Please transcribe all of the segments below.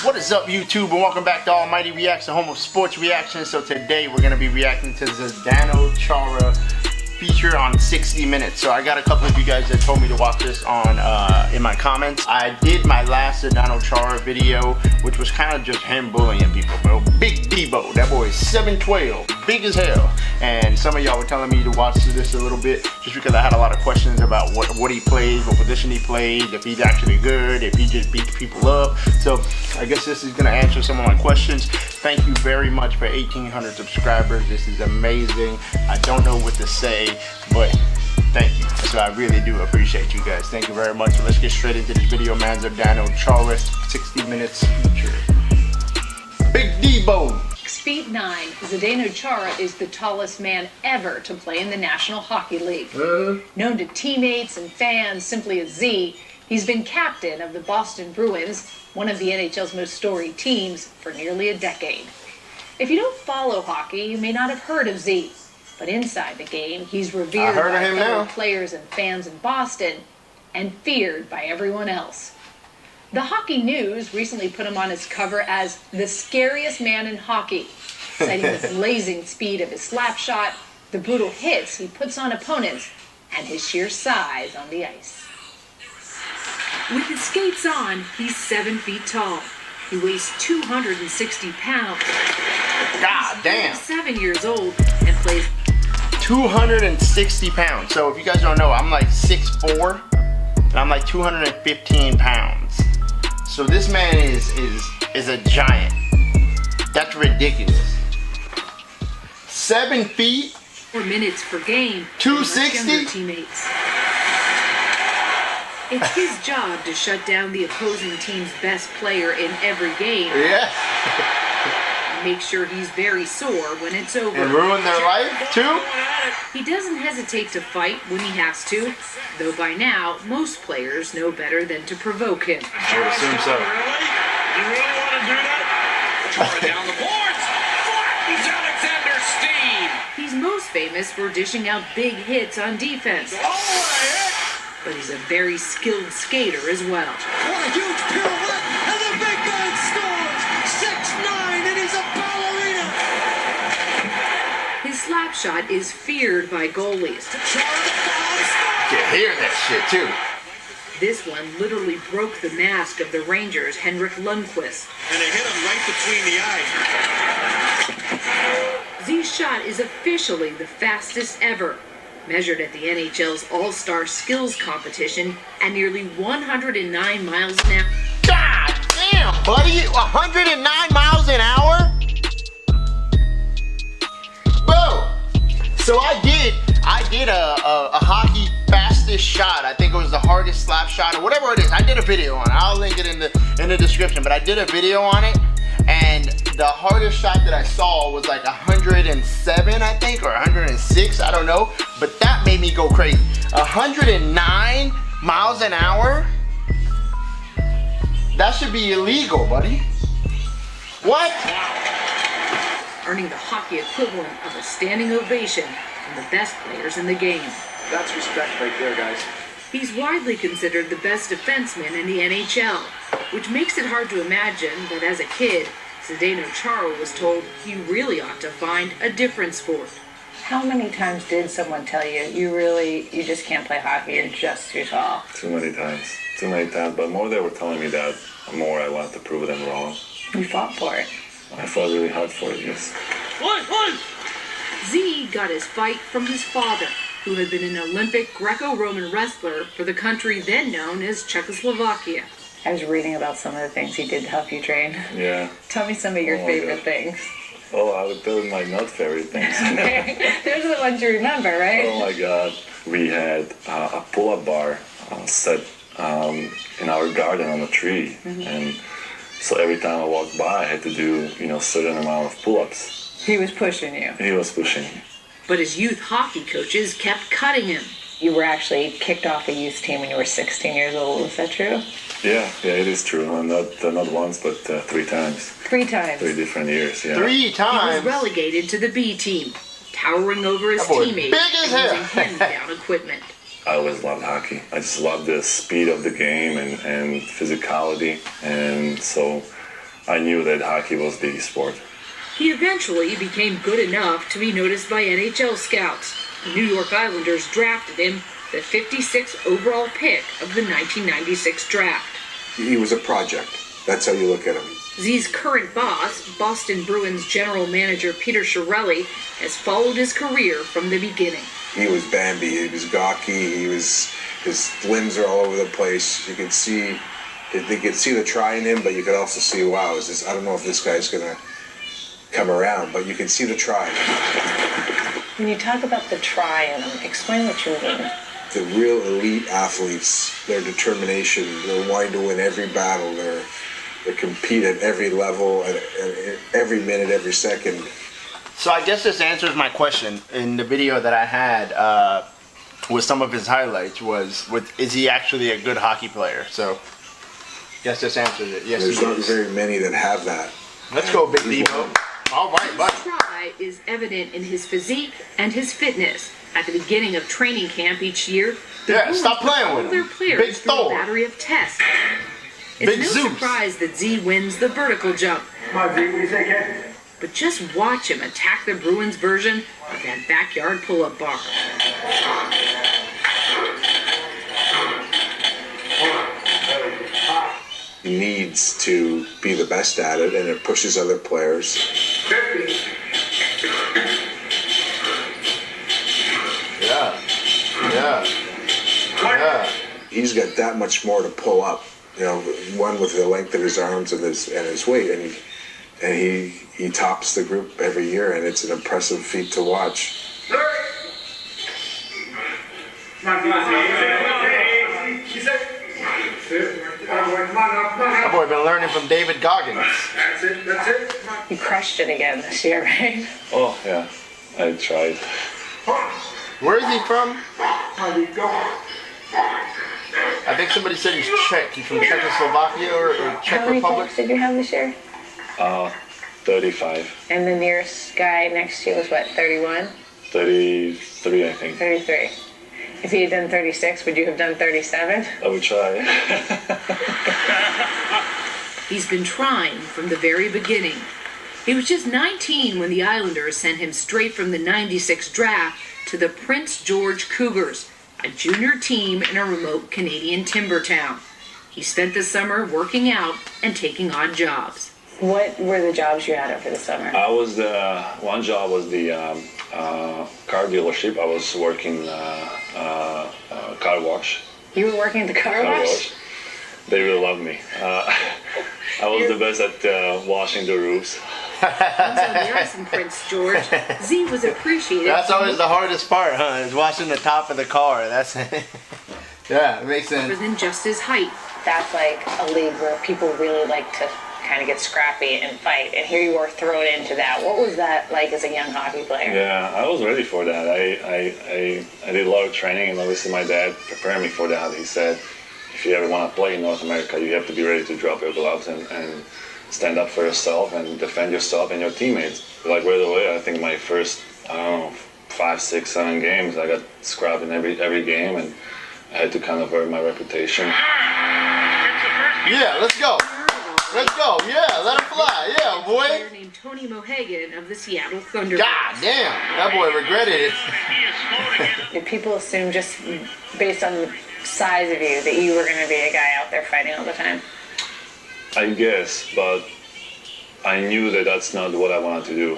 What is up, YouTube, and welcome back to Almighty Reacts, the home of sports reactions. So today we're going to be reacting to Zdeno Chara feature on 60 Minutes. So I got a couple of you guys that told me to watch this on in my comments. I did my last Zdeno Chara video, which was kind of just him bullying people, bro. Big Debo, that boy is 7'12", big as hell. And some of y'all were telling me to watch this a little bit just because I had a lot of questions about what he played, what position he played, if he's actually good, if he just beats people up. So I guess this is gonna answer some of my questions. Thank you very much for 1,800 subscribers. This is amazing. I don't know what to say, but thank you. So I really do appreciate you guys. Thank you very much. So let's get straight into this video, man. Zdeno Chara 60 Minutes feature. Big Debo. 6'9", Zdeno Chara is the tallest man ever to play in the National Hockey League. Known to teammates and fans simply as Z, he's been captain of the Boston Bruins, one of the NHL's most storied teams, for nearly a decade. If you don't follow hockey, you may not have heard of Z, but inside the game, he's revered by fellow players and fans in Boston and feared by everyone else. The Hockey News recently put him on its cover as the scariest man in hockey, citing the blazing speed of his slap shot, the brutal hits he puts on opponents, and his sheer size on the ice. With his skates on, he's 7 feet tall. He weighs 260 pounds. God damn. He's 7 years old and plays 260 pounds. So if you guys don't know, I'm like 6'4", and I'm like 215 pounds. So this man is a giant. That's ridiculous. 7 feet. 4 minutes per game. 260. Teammates. It's his job to shut down the opposing team's best player in every game. Yeah. Make sure he's very sore when it's over. And ruin their life too? He doesn't hesitate to fight when he has to, though by now, most players know better than to provoke him. I would assume so. You really want to do that? Chara down the boards! Flattens Alexander Steam! He's most famous for dishing out big hits on defense. Oh, what a hit! But he's a very skilled skater as well. What a huge pirouette! And the big man scores! 6'9", and he's a ballerina! His slap shot is feared by goalies. You can hear that shit too. This one literally broke the mask of the Rangers' Henrik Lundqvist. And they hit him right between the eyes. Z's shot is officially the fastest ever, measured at the NHL's All-Star Skills Competition at nearly 109 miles an hour. God damn, buddy! 109 miles an hour? Bro! So I did a hockey fastest shot. I think it was the hardest slap shot or whatever it is. I did a video on it. I'll link it in the description. But I did a video on it, and the hardest shot that I saw was like 107, I think, or 106. I don't know. But that made me go crazy. 109 miles an hour? That should be illegal, buddy. What? Earning the hockey equivalent of a standing ovation from the best players in the game. That's respect right there, guys. He's widely considered the best defenseman in the NHL, which makes it hard to imagine that as a kid, Zdeno Chara was told he really ought to find a different sport. How many times did someone tell you, you just can't play hockey, you're just too tall? Too many times, but more they were telling me that, the more I wanted to prove them wrong. You fought for it. I fought really hard for it, yes. Z got his fight from his father, who had been an Olympic Greco-Roman wrestler for the country then known as Czechoslovakia. I was reading about some of the things he did to help you train. Yeah. Tell me some of your favorite things. Oh, I would tell you my not favorite things. Those are the ones you remember, right? Oh my God. We had a pull-up bar set in our garden on a tree. And so every time I walked by, I had to do, a certain amount of pull-ups. He was pushing you. He was pushing me. But his youth hockey coaches kept cutting him. You were actually kicked off a youth team when you were 16 years old. Is that true? Yeah, it is true. And not once, but 3 times. 3 times? 3 different years, yeah. 3 times? He was relegated to the B team, towering over his teammates big as hell. using hand-down equipment. I always loved hockey. I just loved the speed of the game and physicality. And so I knew that hockey was the sport. He eventually became good enough to be noticed by NHL scouts. The New York Islanders drafted him, the 56th overall pick of the 1996 draft. He was a project. That's how you look at him. Z's current boss, Boston Bruins general manager Peter Chiarelli, has followed his career from the beginning. He was Bambi. He was gawky. His limbs are all over the place. You could see the try in him, but you could also see, wow, I don't know if this guy's gonna come around, but you can see the try. When you talk about the try in them, explain what you mean. The real elite athletes, their determination, they're wanting to win every battle. They compete at every level, at every minute, every second. So I guess this answers my question. In the video that I had with some of his highlights is he actually a good hockey player? So I guess this answers it. Yes, There's not very many that have that. Let's go, Big Devo. All right, buddy. His try is evident in his physique and his fitness. At the beginning of training camp each year, the Bruins stop put playing all with their him. players Big through a Thor. battery of tests. It's Big no Zeus. surprise that Z wins the vertical jump. Come on, Z, what do you think, Ed? But just watch him attack the Bruins version of that backyard pull-up bar. He needs to be the best at it, and it pushes other players. Yeah. He's got that much more to pull up. One with the length of his arms and his weight, and he tops the group every year, and it's an impressive feat to watch. That boy been learning from David Goggins. You crushed it again this year, right? Oh, yeah, I tried. Where is he from? I think somebody said he's Czech. He's from Czechoslovakia or Czech How many Republic. points did you have this year? 35. And the nearest guy next to you was what, 31? 33, I think. 33. If he had done 36, would you have done 37? I would try. He's been trying from the very beginning. He was just 19 when the Islanders sent him straight from the 96 draft to the Prince George Cougars, a junior team in a remote Canadian timber town. He spent the summer working out and taking odd jobs. What were the jobs you had over the summer? One job was the car dealership. I was working car wash. You were working at the car wash? They really loved me. I was the best at washing the roofs. Once on the ice in Prince George, Z was appreciated. That's always the hardest part, huh? Is washing the top of the car. That's yeah, it makes sense. Than just his height. That's like a league where people really like to kind of get scrappy and fight, and here you are thrown into that. What was that like as a young hockey player? Yeah, I was ready for that. I did a lot of training, and obviously my dad prepared me for that. He said, if you ever want to play in North America, you have to be ready to drop your gloves and stand up for yourself and defend yourself and your teammates. Like right away, I think my first, 5, 6, 7 games, I got scrapped in every game, and I had to kind of earn my reputation. Yeah, let's go. Let's go. Yeah, let him fly. Yeah, A boy. player named Tony Mohegan of the Seattle Thunderbirds. God damn, that boy regretted it. Did people assume just based on the size of you that you were going to be a guy out there fighting all the time? I guess, but I knew that that's not what I wanted to do.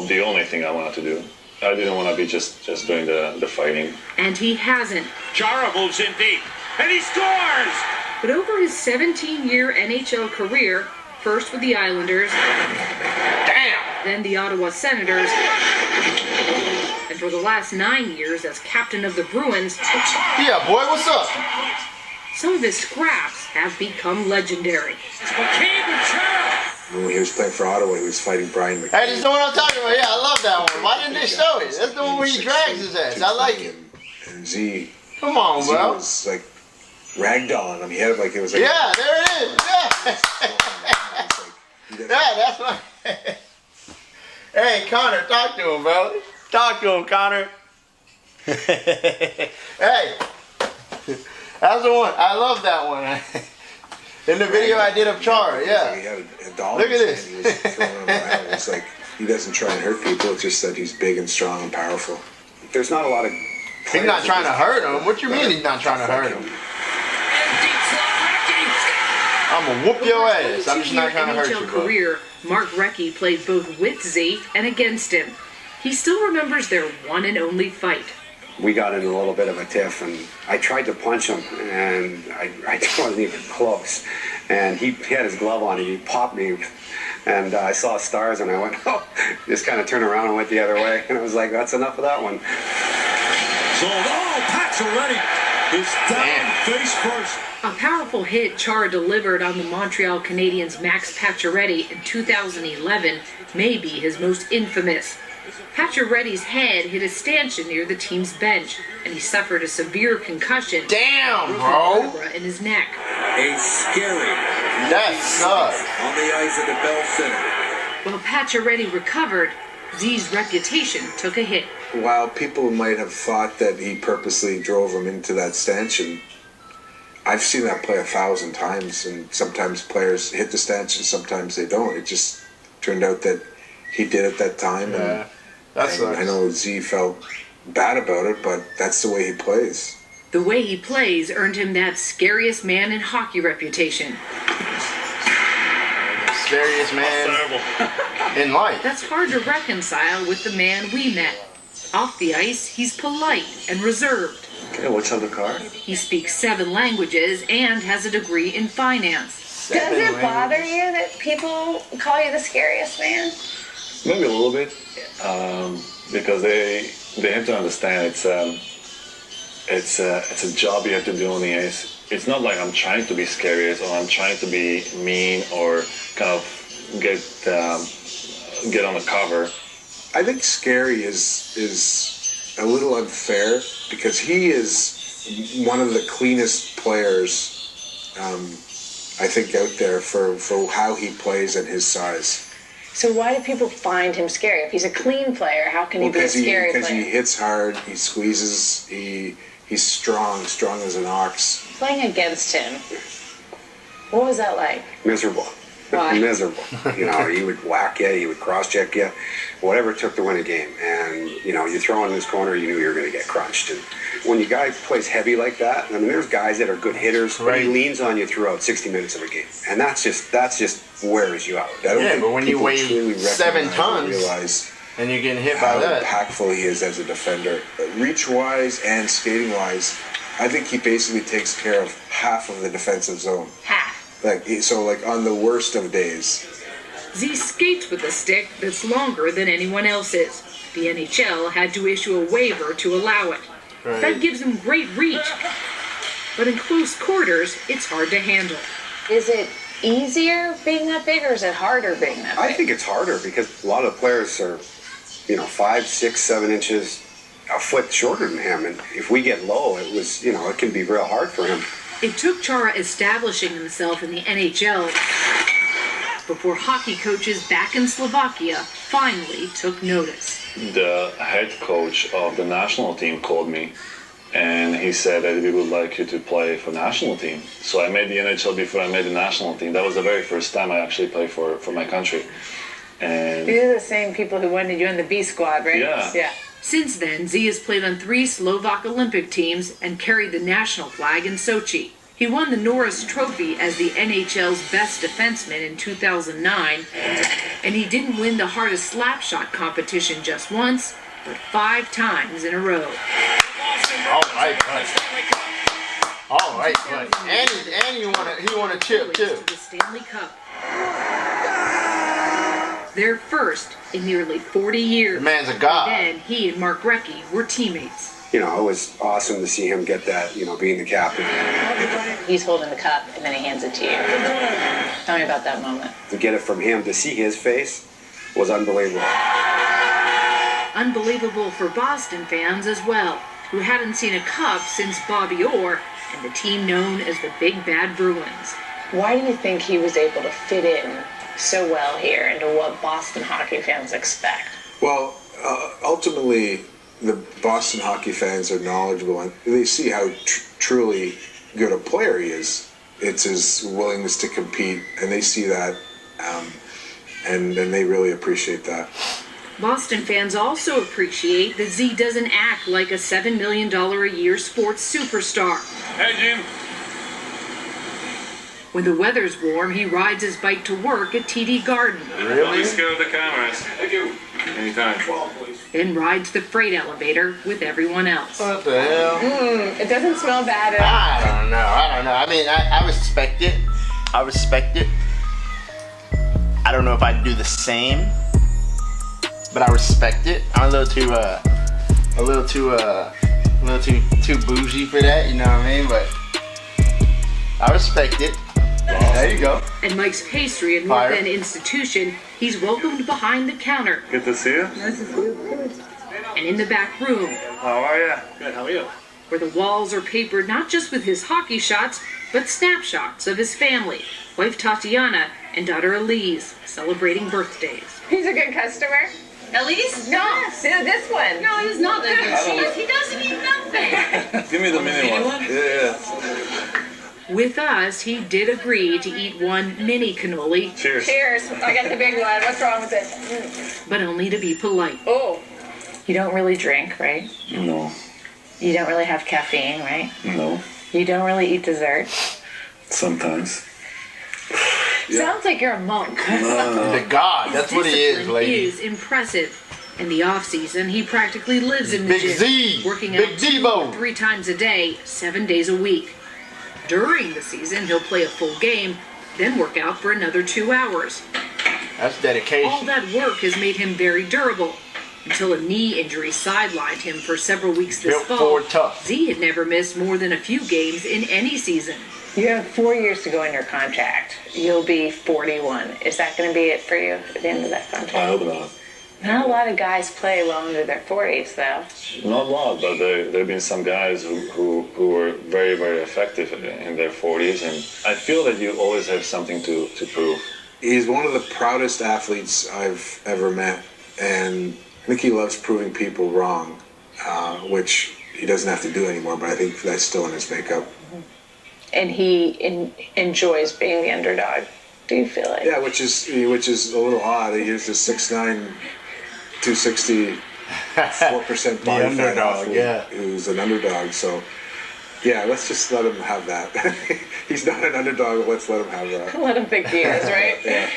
The only thing I wanted to do. I didn't want to be just doing the fighting. And he hasn't. Chara moves in deep, and he scores! But over his 17-year NHL career, first with the Islanders, Damn. then the Ottawa Senators, and for the last 9 years as captain of the Bruins, Yeah, boy, what's up? some of his scraps have become legendary. McCabe and Chara! When he was playing for Ottawa, he was fighting Brian McCabe. Hey, this is the one I'm talking about. Yeah, I love that one. Why didn't they show it? That's the one where he drags his ass. I like it. And Z Come on, bro. was like ragdoll on him. He had like it was like Yeah, there it is. Yeah. Yeah, that's what. Hey, Connor, talk to him, bro. Talk to him, Connor. Hey, that's the one. I love that one. In the video I did of Chara, He yeah. had a dollar. Look at in this. his hand. He was throwing them around. It's like he doesn't try and hurt people. It's just that he's big and strong and powerful. There's not a lot of. He's not trying to hurt him. What you mean he's not trying to hurt him? And deep slot Recchi. I'm gonna whoop your ass. I'm just not trying to hurt NHL you, bro. career, Mark Recchi played both with Z and against him. He still remembers their one and only fight. We got in a little bit of a tiff, and I tried to punch him, and I wasn't even close. And he had his glove on, and he popped me, and I saw stars, and I went, oh, just kind of turned around and went the other way, and I was like, that's enough of that one. So, Pacioretty is down face first. A powerful hit Chara delivered on the Montreal Canadiens' Max Pacioretty in 2011 may be his most infamous. Pacioretty's head hit a stanchion near the team's bench, and he suffered a severe concussion. Damn, bro. Vertebra in his neck. A scary That sucks. on the ice at the Bell Center. While Pacioretty recovered, Z's reputation took a hit. While people might have thought that he purposely drove him into that stanchion, I've seen that play 1,000 times, and sometimes players hit the stanchion, sometimes they don't. It just turned out that he did at that time. Yeah, that And sucks. I know Z felt bad about it, but that's the way he plays. The way he plays earned him that scariest man in hockey reputation. Scariest man in life. That's hard to reconcile with the man we met. Off the ice, he's polite and reserved. Okay, what's on the car? He speaks 7 languages and has a degree in finance. Does it Seven bother languages. you that people call you the scariest man? Maybe a little bit, because they have to understand it's a job you have to do on the ice. It's not like I'm trying to be scary or I'm trying to be mean or kind of get on the cover. I think scary is a little unfair because he is one of the cleanest players, I think, out there for how he plays and his size. So why do people find him scary? If he's a clean player, how can he be a scary Because he player? hits hard, he squeezes, he's strong as an ox. Playing against him, what was that like? Miserable. Why? Miserable. You know, he would whack you, he would cross-check you, whatever it took to win a game. And, you know, you throw in this corner, you knew you were going to get crunched. And when you guy plays heavy like that, I mean, there's guys that are good hitters, but he Right. leans on you throughout 60 minutes of a game. And that's just wears you out. I don't Yeah, think but when you people weigh truly 7 recognize or tons realize and you're getting hit how by that. impactful he is as a defender. Reach-wise and skating-wise, I think he basically takes care of half of the defensive zone. Half. Like on the worst of days. Z skates with a stick that's longer than anyone else's. The NHL had to issue a waiver to allow it. Right. That gives him great reach. But in close quarters, it's hard to handle. Is it easier being that big, or is it harder being that big? I think it's harder because a lot of the players are, 5, 6, 7 inches, a foot shorter than him. And if we get low, it can be real hard for him. It took Chara establishing himself in the NHL before hockey coaches back in Slovakia finally took notice. The head coach of the national team called me and he said that we would like you to play for national team. So I made the NHL before I made the national team. That was the very first time I actually played for my country. And These are the same people who wanted you in the B squad, right? Yeah. Since then, Z has played on 3 Slovak Olympic teams and carried the national flag in Sochi. He won the Norris Trophy as the NHL's best defenseman in 2009, and he didn't win the hardest slapshot competition just once, but 5 times in a row. All right, buddy. All right, buddy. And he won a chip too. To the Stanley Cup. Their first in nearly 40 years. The man's a god. Then he and Mark Recchi were teammates. It was awesome to see him get that, being the captain. He's holding the cup, and then he hands it to you. Tell me about that moment. To get it from him, to see his face, was unbelievable. Unbelievable for Boston fans as well, who hadn't seen a cup since Bobby Orr and the team known as the Big Bad Bruins. Why do you think he was able to fit in so well here into what Boston hockey fans expect? Well, ultimately, the Boston hockey fans are knowledgeable and they see how truly good a player he is. it's his willingness to compete, and they see that, and they really appreciate that. Boston fans also appreciate that Z doesn't act like a $7 million a year sports superstar. Hey, Jim. When the weather's warm, he rides his bike to work at TD Garden. Really? Scope the cameras. Thank you. Anytime. Then rides the freight elevator with everyone else. What the hell? It doesn't smell bad at all. I don't know. I mean, I respect it. I respect it. I don't know if I'd do the same, but I respect it. I'm a little too bougie for that. You know what I mean? But I respect it. There you go. At Mike's Pastry and North End Institution, he's welcomed behind the counter. Good to see you. And in the back room, How are you? Good, how are you? where the walls are papered not just with his hockey shots, but snapshots of his family, wife Tatiana and daughter Elise, celebrating birthdays. He's a good customer. Elise? No, this one. No, he's not that good. He doesn't eat nothing. Give me the mini one. Yeah. With us, he did agree to eat one mini cannoli, Cheers. Cheers. I got the big one. What's wrong with it? but only to be polite. Oh. You don't really drink, right? No. You don't really have caffeine, right? No. You don't really eat dessert. Sometimes. Sounds like you're a monk. The God, that's what he is, Discipline lady. is impressive. In the off-season, he practically lives in the Big gym, Z, working Big out Debo. 2 or 3 times a day, 7 days a week. During the season, he'll play a full game, then work out for another 2 hours. That's dedication. All that work has made him very durable. Until a knee injury sidelined him for several weeks this Built fall, forward tough. Z had never missed more than a few games in any season. You have 4 years to go in your contract. You'll be 41. Is that going to be it for you at the end of that I contract? hope not. Not a lot of guys play well into their 40s, though. Not a lot, but there have been some guys who were very, very effective in their 40s, and I feel that you always have something to prove. He's one of the proudest athletes I've ever met, and I think he loves proving people wrong, which he doesn't have to do anymore, but I think that's still in his makeup. And he enjoys being the underdog. Do you feel like? Yeah, which is a little odd. He's just 6'9", 260, 4% body fat underdog, athlete yeah. who's an underdog. So, yeah, let's just let him have that. He's not an underdog, but let's let him have that. Let him think he is, right? Yeah.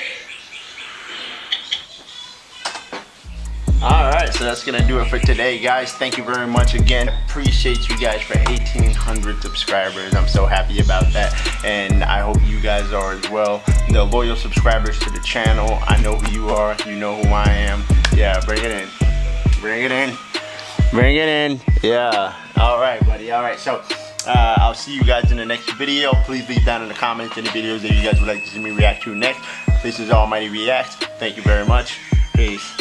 Alright, so that's gonna do it for today, guys. Thank you very much again. Appreciate you guys for 1,800 subscribers. I'm so happy about that, and I hope you guys are as well. The loyal subscribers to the channel, I know who you are, you know who I am. Yeah, bring it in. Bring it in. Bring it in. Yeah. Alright, buddy. Alright, so I'll see you guys in the next video. Please leave down in the comments any videos that you guys would like to see me react to next. This is Almighty Reacts. Thank you very much. Peace.